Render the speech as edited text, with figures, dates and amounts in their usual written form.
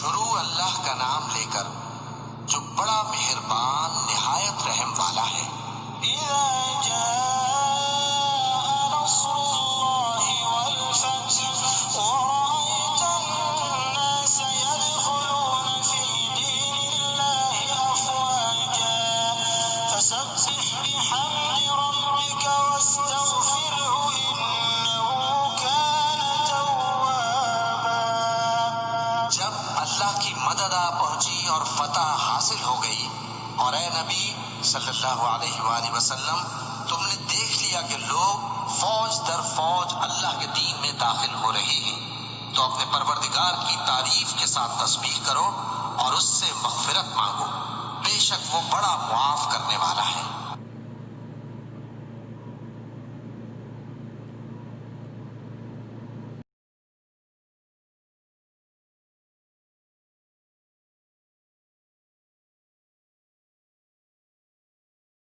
شروع اللہ کا نام لے کر جو بڑا مہربان نہایت رحم والا ہے۔ اذا جاء نصر اللہ والفتح ورأيت الناس يدخلون في دين الله أفواجا فسبح بحمد ربك واستغفره إنه كان توابا۔ جب اللہ کی مدد آ پہنچی اور فتح حاصل ہو گئی اور اے نبی صلی اللہ علیہ وآلہ وسلم تم نے دیکھ لیا کہ لوگ فوج در فوج اللہ کے دین میں داخل ہو رہے ہیں تو اپنے پروردگار کی تعریف کے ساتھ تسبیح کرو اور اس سے مغفرت مانگو، بے شک وہ بڑا معاف کرنے والا ہے۔